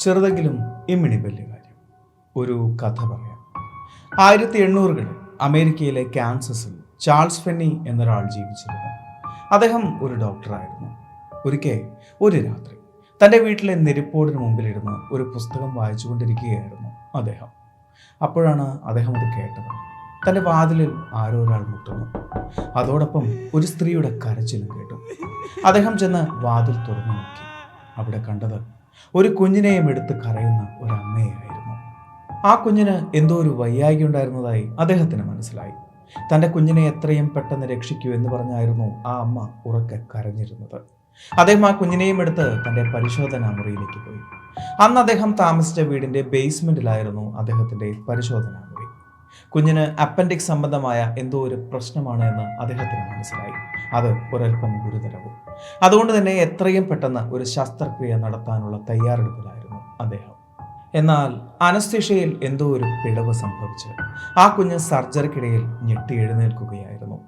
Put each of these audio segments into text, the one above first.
ചെറുതെങ്കിലും ഇമ്മിണി വലിയ കാര്യം. ഒരു കഥ പറയാം. 1800-കളിൽ അമേരിക്കയിലെ കാൻസസിൽ ചാൾസ് ഫെന്നി എന്നൊരാൾ ജീവിച്ചിരുന്നു. അദ്ദേഹം ഒരു ഡോക്ടറായിരുന്നു. ഒരിക്കൽ ഒരു രാത്രി തൻ്റെ വീട്ടിലെ നെരിപ്പോടിന് മുമ്പിലിരുന്ന് ഒരു പുസ്തകം വായിച്ചുകൊണ്ടിരിക്കുകയായിരുന്നു അദ്ദേഹം. അപ്പോഴാണ് അദ്ദേഹം അത് കേട്ടത്. തൻ്റെ വാതിലിൽ ആരോ ഒരാൾ മുട്ടുന്നു. അതോടൊപ്പം ഒരു സ്ത്രീയുടെ കരച്ചിലും കേട്ടു. അദ്ദേഹം ചെന്ന് വാതിൽ തുറന്നു നോക്കി. അവിടെ കണ്ടത് ഒരു കുഞ്ഞിനെയും എടുത്ത് കരയുന്ന ഒരമ്മയായിരുന്നു. ആ കുഞ്ഞിന് എന്തോ ഒരു വയ്യായ്ക ഉണ്ടായിരുന്നതായി അദ്ദേഹത്തിന് മനസ്സിലായി. തൻ്റെ കുഞ്ഞിനെ എത്രയും പെട്ടെന്ന് രക്ഷിക്കൂ എന്ന് പറഞ്ഞായിരുന്നു ആ അമ്മ ഉറക്കെ കരഞ്ഞിരുന്നത്. അദ്ദേഹം ആ കുഞ്ഞിനെയും എടുത്ത് തൻ്റെ പരിശോധനാ മുറിയിലേക്ക് പോയി. അന്ന് അദ്ദേഹം താമസിച്ച വീടിൻ്റെ ബേസ്മെന്റിലായിരുന്നു അദ്ദേഹത്തിൻ്റെ പരിശോധനാ മുറി. കുഞ്ഞിന് അപ്പൻഡിക്സ് സംബന്ധമായ എന്തോ ഒരു പ്രശ്നമാണ് എന്ന് അദ്ദേഹത്തിന് മനസ്സിലായി. അത് ഒരൽപ്പം ഗുരുതരവും. അതുകൊണ്ട് തന്നെ എത്രയും പെട്ടെന്ന് ഒരു ശസ്ത്രക്രിയ നടത്താനുള്ള തയ്യാറെടുപ്പിലായിരുന്നു അദ്ദേഹം. എന്നാൽ അനസ്തേഷ്യയിൽ എന്തോ ഒരു പിഴവ് സംഭവിച്ച് ആ കുഞ്ഞ് സർജറിക്കിടയിൽ ഞെട്ടി എഴുന്നേൽക്കുകയായിരുന്നു.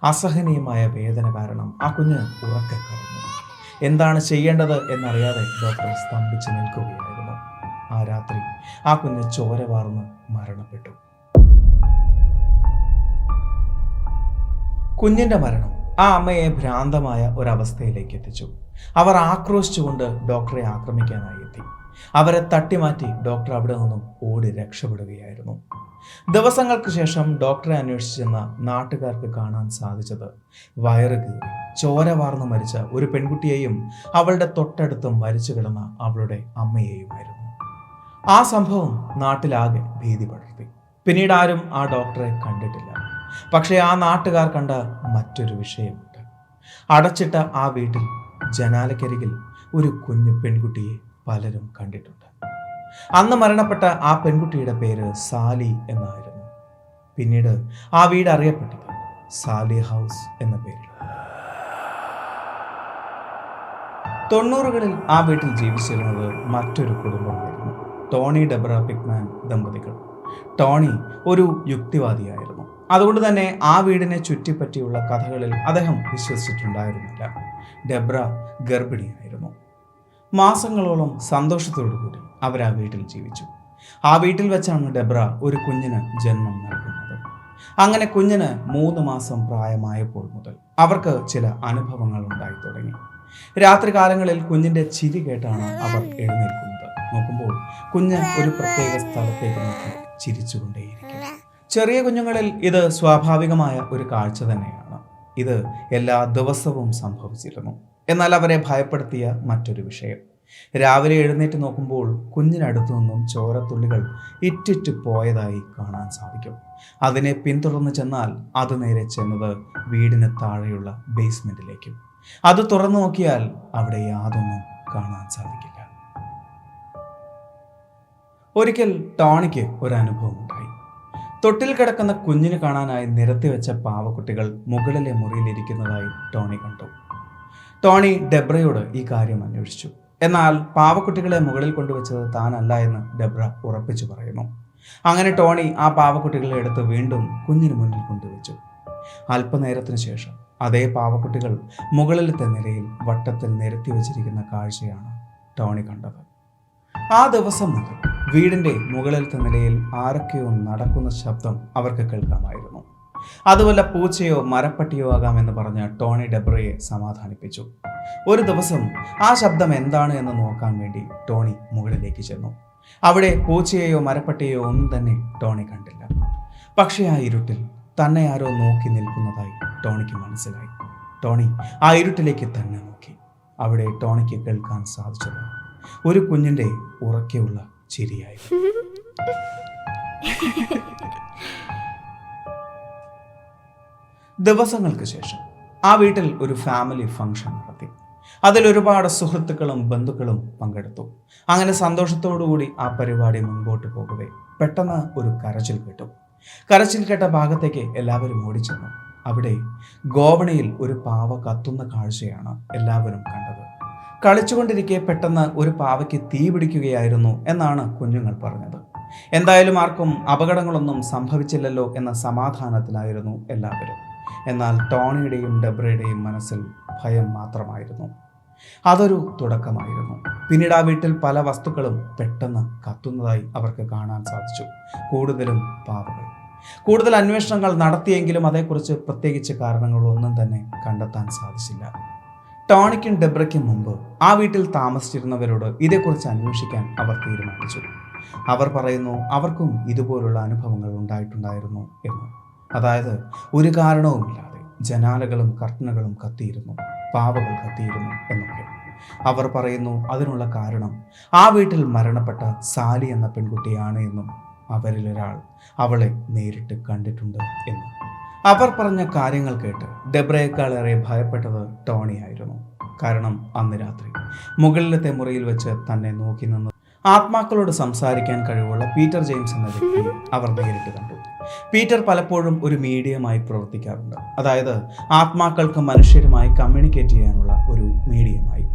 അസഹനീയമായ വേദന കാരണം ആ കുഞ്ഞ് ഉറക്കെ കരഞ്ഞു. എന്താണ് ചെയ്യേണ്ടത് എന്നറിയാതെ ഡോക്ടർ സ്തംഭിച്ച് നിൽക്കുകയായിരുന്നു. ആ രാത്രി ആ കുഞ്ഞ് ചോര വാർന്ന് മരണപ്പെട്ടു. കുഞ്ഞിന്റെ മരണം ആ അമ്മയെ ഭ്രാന്തമായ ഒരവസ്ഥയിലേക്ക് എത്തിച്ചു. അവർ ആക്രോശിച്ചുകൊണ്ട് ഡോക്ടറെ ആക്രമിക്കാനായി എത്തി. അവരെ തട്ടിമാറ്റി ഡോക്ടർ അവിടെ നിന്നും ഓടി രക്ഷപ്പെടുകയായിരുന്നു. ദിവസങ്ങൾക്ക് ശേഷം ഡോക്ടറെ അന്വേഷിച്ചെന്ന നാട്ടുകാർക്ക് കാണാൻ സാധിച്ചത് വയറ് കീറി ചോര വാർന്ന് മരിച്ച ഒരു പെൺകുട്ടിയെയും അവളുടെ തൊട്ടടുത്ത് മരിച്ചു കിടന്ന അവളുടെ അമ്മയെയുമായിരുന്നു. ആ സംഭവം നാട്ടിലാകെ ഭീതി പടർത്തി. പിന്നീട് ആരും ആ ഡോക്ടറെ കണ്ടിട്ടില്ല. പക്ഷേ ആ നാട്ടുകാർ കണ്ട മറ്റൊരു വിഷയമുണ്ട്. അടച്ചിട്ട ആ വീട്ടിൽ ജനാലക്കരികിൽ ഒരു കുഞ്ഞു പെൺകുട്ടിയെ പലരും കണ്ടിട്ടുണ്ട്. അന്ന് മരണപ്പെട്ട ആ പെൺകുട്ടിയുടെ പേര് സാലി എന്നായിരുന്നു. പിന്നീട് ആ വീട് അറിയപ്പെട്ടത് സാലി ഹൗസ് എന്ന പേരിൽ. 90-കളിൽ ആ വീട്ടിൽ ജീവിച്ചിരുന്നത് മറ്റൊരു കുടുംബമായിരുന്നു. ടോണി ഡെബ്ര പിക്മാൻ ദമ്പതികൾ. ടോണി ഒരു യുക്തിവാദിയായിരുന്നു. അതുകൊണ്ട് തന്നെ ആ വീടിനെ ചുറ്റിപ്പറ്റിയുള്ള കഥകളിൽ അദ്ദേഹം വിശ്വസിച്ചിട്ടുണ്ടായിരുന്നില്ല. ഡെബ്ര ഗർഭിണിയായിരുന്നു. മാസങ്ങളോളം സന്തോഷത്തോടു കൂടി അവർ ആ വീട്ടിൽ ജീവിച്ചു. ആ വീട്ടിൽ വെച്ചാണ് ഡെബ്ര ഒരു കുഞ്ഞിന് ജന്മം നൽകുന്നത്. അങ്ങനെ കുഞ്ഞിന് 3 മാസം പ്രായമായപ്പോൾ മുതൽ അവർക്ക് ചില അനുഭവങ്ങൾ ഉണ്ടായി തുടങ്ങി. രാത്രി കാലങ്ങളിൽ കുഞ്ഞിന്റെ ചിരി കേട്ടാണ് അവർ എഴുന്നേൽക്കുന്നത്. നോക്കുമ്പോൾ കുഞ്ഞ് ഒരു പ്രത്യേക സ്ഥലത്തേക്ക് നോക്കി ചിരിച്ചുകൊണ്ടേയിരിക്കും. ചെറിയ കുഞ്ഞുങ്ങളിൽ ഇത് സ്വാഭാവികമായ ഒരു കാഴ്ച തന്നെയാണ്. ഇത് എല്ലാ ദിവസവും സംഭവിച്ചിരുന്നു. എന്നാൽ അവരെ ഭയപ്പെടുത്തിയ മറ്റൊരു വിഷയം, രാവിലെ എഴുന്നേറ്റ് നോക്കുമ്പോൾ കുഞ്ഞിനടുത്തു നിന്നും ചോരത്തുള്ളികൾ ഇറ്റിറ്റ് പോയതായി കാണാൻ സാധിക്കും. അതിനെ പിന്തുടർന്ന് ചെന്നാൽ അത് നേരെ ചെന്നത് വീടിന് താഴെയുള്ള ബേസ്മെന്റിലേക്കും. അത് തുറന്നു നോക്കിയാൽ അവിടെ യാതൊന്നും കാണാൻ സാധിക്കില്ല. ഒരിക്കൽ ടോണിക്ക് ഒരു അനുഭവം ഉണ്ടായി. തൊട്ടിൽ കിടക്കുന്ന കുഞ്ഞിന് കാണാനായി നിരത്തി വെച്ച പാവക്കുട്ടികൾ മുകളിലെ മുറിയിലിരിക്കുന്നതായി ടോണി കണ്ടു. ടോണി ഡെബ്രയോട് ഈ കാര്യം അന്വേഷിച്ചു. എന്നാൽ പാവക്കുട്ടികളെ മുകളിൽ കൊണ്ടുവച്ചത് താനല്ല എന്ന് ഡെബ്ര ഉറപ്പിച്ചു പറയുന്നു. അങ്ങനെ ടോണി ആ പാവക്കുട്ടികളെ എടുത്ത് വീണ്ടും കുഞ്ഞിന് മുന്നിൽ കൊണ്ടുവച്ചു. അല്പനേരത്തിന് ശേഷം അതേ പാവക്കുട്ടികൾ മുകളിലത്തെ നിലയിൽ വട്ടത്തിൽ നിരത്തി വെച്ചിരിക്കുന്ന കാഴ്ചയാണ് ടോണി കണ്ടത്. ആ ദിവസം മുതൽ വീടിന്റെ മുകളിലത്തെ നിലയിൽ ആരൊക്കെയോ നടക്കുന്ന ശബ്ദം അവർക്ക് കേൾക്കാമായിരുന്നു. അതുവല്ല പൂച്ചയോ മരപ്പട്ടിയോ ആകാമെന്ന് പറഞ്ഞ് ടോണി ഡെബ്രയെ സമാധാനിപ്പിച്ചു. ഒരു ദിവസം ആ ശബ്ദം എന്താണ് എന്ന് നോക്കാൻ വേണ്ടി ടോണി മുകളിലേക്ക് ചെന്നു. അവിടെ പൂച്ചയെയോ മരപ്പട്ടിയോ ഒന്നും തന്നെ ടോണി കണ്ടില്ല. പക്ഷേ ആ ഇരുട്ടിൽ തന്നെ ആരോ നോക്കി നിൽക്കുന്നതായി ടോണിക്ക് മനസ്സിലായി. ടോണി ആ ഇരുട്ടിലേക്ക് തന്നെ നോക്കി. അവിടെ ടോണിക്ക് കേൾക്കാൻ സാധിച്ചത് ഒരു കുഞ്ഞിന്റെ ഉറക്കെയുള്ള ചിരിയായി. ദിവസങ്ങൾക്ക് ശേഷം ആ വീട്ടിൽ ഒരു ഫാമിലി ഫംഗ്ഷൻ നടത്തി. അതിൽ ഒരുപാട് സുഹൃത്തുക്കളും ബന്ധുക്കളും പങ്കെടുത്തു. അങ്ങനെ സന്തോഷത്തോടുകൂടി ആ പരിപാടി മുൻപോട്ട് പോകവേ പെട്ടെന്ന് ഒരു കരച്ചിൽ കേട്ടു. കരച്ചിൽ കേട്ട ഭാഗത്തേക്ക് എല്ലാവരും ഓടിച്ചെന്നു. അവിടെ ഗോവണിയിൽ ഒരു പാവ കത്തുന്ന കാഴ്ചയാണ് എല്ലാവരും കണ്ടത്. കളിച്ചുകൊണ്ടിരിക്കെ പെട്ടെന്ന് ഒരു പാവയ്ക്ക് തീ പിടിക്കുകയായിരുന്നു എന്നാണ് കുഞ്ഞുങ്ങൾ പറഞ്ഞത്. എന്തായാലും ആർക്കും അപകടങ്ങളൊന്നും സംഭവിച്ചില്ലല്ലോ എന്ന സമാധാനത്തിലായിരുന്നു എല്ലാവരും. എന്നാൽ ടോണിയുടെയും ഡെബ്രയുടെയും മനസ്സിൽ ഭയം മാത്രമായിരുന്നു. അതൊരു തുടക്കമായിരുന്നു. പിന്നീട് ആ വീട്ടിൽ പല വസ്തുക്കളും പെട്ടെന്ന് കത്തുന്നതായി അവർക്ക് കാണാൻ സാധിച്ചു. കൂടുതലും പാവകൾ. കൂടുതൽ അന്വേഷണങ്ങൾ നടത്തിയെങ്കിലും അതേക്കുറിച്ച് പ്രത്യേകിച്ച് കാരണങ്ങളൊന്നും തന്നെ കണ്ടെത്താൻ സാധിച്ചില്ല. ടോണിക്കും ഡെബ്രയ്ക്കും മുമ്പ് ആ വീട്ടിൽ താമസിച്ചിരുന്നവരോട് ഇതേക്കുറിച്ച് അന്വേഷിക്കാൻ അവർ തീരുമാനിച്ചു. അവർ പറയുന്നു അവർക്കും ഇതുപോലുള്ള അനുഭവങ്ങൾ ഉണ്ടായിട്ടുണ്ടായിരുന്നു എന്ന്. അതായത് ഒരു കാരണവുമില്ലാതെ ജനാലകളും കർട്ടനുകളും കത്തിയിരുന്നു, പാവകൾ കത്തിയിരുന്നു എന്നൊക്കെ. അവർ പറയുന്നു അതിനുള്ള കാരണം ആ വീട്ടിൽ മരണപ്പെട്ട സാലി എന്ന പെൺകുട്ടിയാണ് എന്നും അവരിലൊരാൾ അവളെ നേരിട്ട് കണ്ടിട്ടുണ്ട് എന്നും. അവർ പറഞ്ഞ കാര്യങ്ങൾ കേട്ട് ഡെബ്രയേക്കാളേറെ ഭയപ്പെട്ടത് ടോണിയായിരുന്നു. കാരണം അന്ന് രാത്രി മുകളിലത്തെ മുറിയിൽ വെച്ച് തന്നെ നോക്കി നിന്ന് ആത്മാക്കളോട് സംസാരിക്കാൻ കഴിവുള്ള പീറ്റർ ജെയിംസ് എന്ന വ്യക്തിയെ അവർ നേരിട്ട് കണ്ടു. പീറ്റർ പലപ്പോഴും ഒരു മീഡിയമായി പ്രവർത്തിക്കാറുണ്ട്. അതായത് ആത്മാക്കൾക്ക് മനുഷ്യരുമായി കമ്മ്യൂണിക്കേറ്റ് ചെയ്യാനുള്ള ഒരു മീഡിയമായി.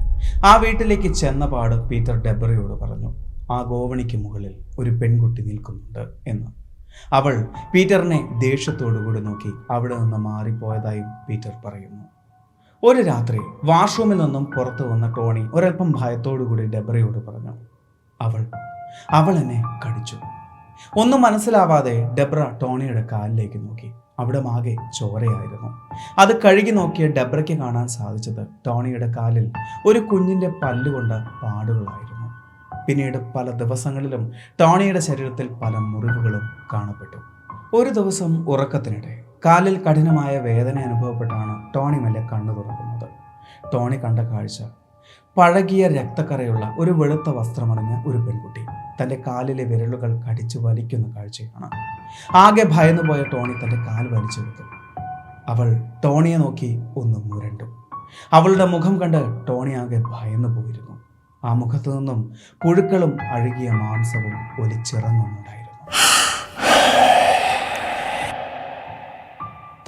ആ വീട്ടിലേക്ക് ചെന്നപാട് പീറ്റർ ഡെബ്രയോട് പറഞ്ഞു, ആ ഗോവണിക്ക് മുകളിൽ ഒരു പെൺകുട്ടി നിൽക്കുന്നുണ്ട് എന്ന്. അവൾ പീറ്ററിനെ ദേഷ്യത്തോടുകൂടി നോക്കി അവിടെ നിന്ന് മാറിപ്പോയതായും പീറ്റർ പറയുന്നു. ഒരു രാത്രി വാഷ്റൂമിൽ നിന്നും പുറത്തു വന്ന ടോണി ഒരൽപ്പം ഭയത്തോടുകൂടി ഡെബ്രയോട് പറഞ്ഞു, അവൾ എന്നെ കടിച്ചു. ഒന്നും മനസ്സിലാവാതെ ഡെബ്ര ടോണിയുടെ കാലിലേക്ക് നോക്കി. അവിടെ ആകെ ചോരയായിരുന്നു. അത് കഴുകി നോക്കിയ ഡെബ്രയ്ക്ക് കാണാൻ സാധിച്ചത് ടോണിയുടെ കാലിൽ ഒരു കുഞ്ഞിൻ്റെ പല്ലുകൊണ്ട പാടുകളായിരുന്നു. പിന്നീട് പല ദിവസങ്ങളിലും ടോണിയുടെ ശരീരത്തിൽ പല മുറിവുകളും കാണപ്പെട്ടു. ഒരു ദിവസം ഉറക്കത്തിനിടെ കാലിൽ കഠിനമായ വേദന അനുഭവപ്പെട്ടാണ് ടോണി മെല്ലെ കണ്ണു തുറക്കുന്നത്. ടോണി കണ്ട കാഴ്ച പഴകിയ രക്തക്കറയുള്ള ഒരു വെളുത്ത വസ്ത്രമണിഞ്ഞ ഒരു പെൺകുട്ടി തൻ്റെ കാലിലെ വിരലുകൾ കടിച്ചു വലിക്കുന്ന കാഴ്ചയാണ്. ആകെ ഭയന്നുപോയ ടോണി തൻ്റെ കാൽ വലിച്ചെടുത്തു. അവൾ ടോണിയെ നോക്കി ഒന്ന് മുരണ്ടു. അവളുടെ മുഖം കണ്ട് ടോണി ആകെ ഭയന്നു പോയിരുന്നു. ആ മുഖത്തു നിന്നും പുഴുക്കളും അഴുകിയ മാംസവും ഒലിച്ചിറങ്ങുന്നുണ്ടായിരുന്നു.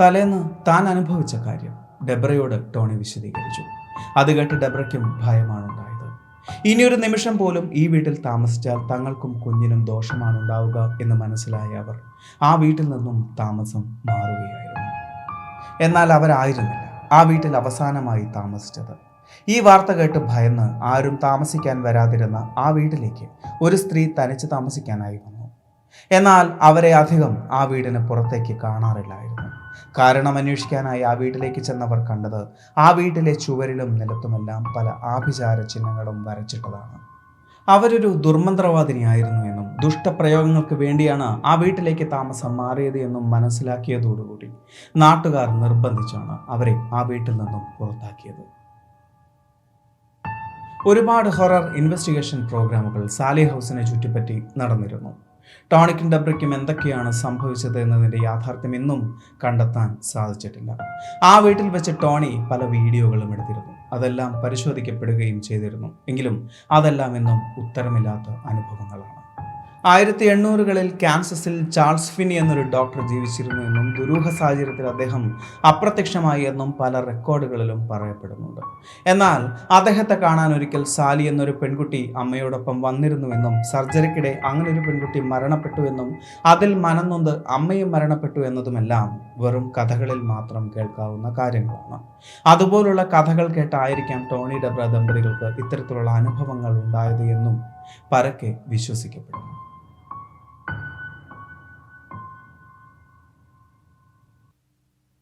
തലേന്ന് താൻ അനുഭവിച്ച കാര്യം ഡെബ്രയോട് ടോണി വിശദീകരിച്ചു. അത് കേട്ട് ഡെബ്രയ്ക്കും ഭയമാണ് ഉണ്ടായത്. ഇനിയൊരു നിമിഷം പോലും ഈ വീട്ടിൽ താമസിച്ചാൽ തങ്ങൾക്കും കുഞ്ഞിനും ദോഷമാണ് ഉണ്ടാവുക എന്ന് മനസ്സിലായ അവർ ആ വീട്ടിൽ നിന്നും താമസം മാറുകയായിരുന്നു. എന്നാൽ അവരായിരുന്നില്ല ആ വീട്ടിൽ അവസാനമായി താമസിച്ചത്. ഈ വാർത്ത കേട്ട് ഭയന്ന് ആരും താമസിക്കാൻ വരാതിരുന്ന ആ വീട്ടിലേക്ക് ഒരു സ്ത്രീ തനിച്ച് താമസിക്കാനായി വന്നു. എന്നാൽ അവരെ അധികം ആ വീടിന് പുറത്തേക്ക് കാണാറില്ലായിരുന്നു. കാരണം അന്വേഷിക്കാനായി ആ വീട്ടിലേക്ക് ചെന്നവർ കണ്ടത് ആ വീട്ടിലെ ചുവരിലും നിലത്തുമെല്ലാം പല ആഭിചാര ചിഹ്നങ്ങളും വരച്ചിട്ടതാണ്. അവരൊരു ദുർമന്ത്രവാദിനിയായിരുന്നു എന്നും ദുഷ്ടപ്രയോഗങ്ങൾക്ക് വേണ്ടിയാണ് ആ വീട്ടിലേക്ക് താമസം മാറിയത് എന്നും മനസ്സിലാക്കിയതോടുകൂടി നാട്ടുകാർ നിർബന്ധിച്ചാണ് അവരെ ആ വീട്ടിൽ നിന്നും പുറത്താക്കിയത്. ഒരുപാട് ഹൊറർ ഇൻവെസ്റ്റിഗേഷൻ പ്രോഗ്രാമുകൾ സാലി ഹൗസിനെ ചുറ്റിപ്പറ്റി നടന്നിരുന്നു. ടോണിക്കും ഡെബ്രയ്ക്കും എന്തൊക്കെയാണ് സംഭവിച്ചത് എന്നതിൻ്റെ യാഥാർത്ഥ്യം ഇന്നും കണ്ടെത്താൻ സാധിച്ചിട്ടില്ല. ആ വീട്ടിൽ വെച്ച് ടോണി പല വീഡിയോകളും എടുത്തിരുന്നു. അതെല്ലാം പരിശോധിക്കപ്പെടുകയും ചെയ്തിരുന്നു. എങ്കിലും അതെല്ലാം ഇന്നും ഉത്തരമില്ലാത്ത അനുഭവങ്ങളാണ്. 1800കളിൽ കാൻസസിൽ ചാൾസ് ഫിന്നി എന്നൊരു ഡോക്ടർ ജീവിച്ചിരുന്നു എന്നും ദുരൂഹ സാഹചര്യത്തിൽ അദ്ദേഹം അപ്രത്യക്ഷമായി എന്നും പല റെക്കോർഡുകളിലും പറയപ്പെടുന്നുണ്ട്. എന്നാൽ അദ്ദേഹത്തെ കാണാൻ ഒരിക്കൽ സാലി എന്നൊരു പെൺകുട്ടി അമ്മയോടൊപ്പം വന്നിരുന്നുവെന്നും സർജറിക്കിടെ അങ്ങനൊരു പെൺകുട്ടി മരണപ്പെട്ടു എന്നും അതിൽ മനംനൊന്ത് അമ്മയും മരണപ്പെട്ടു എന്നതുമെല്ലാം വെറും കഥകളിൽ മാത്രം കേൾക്കാവുന്ന കാര്യങ്ങളാണ്. അതുപോലുള്ള കഥകൾ കേട്ടായിരിക്കാം ടോണി ഡെബ്ര ദമ്പതികൾക്ക് ഇത്തരത്തിലുള്ള അനുഭവങ്ങൾ ഉണ്ടായത് എന്നും പരക്കെ വിശ്വസിക്കപ്പെടുന്നു.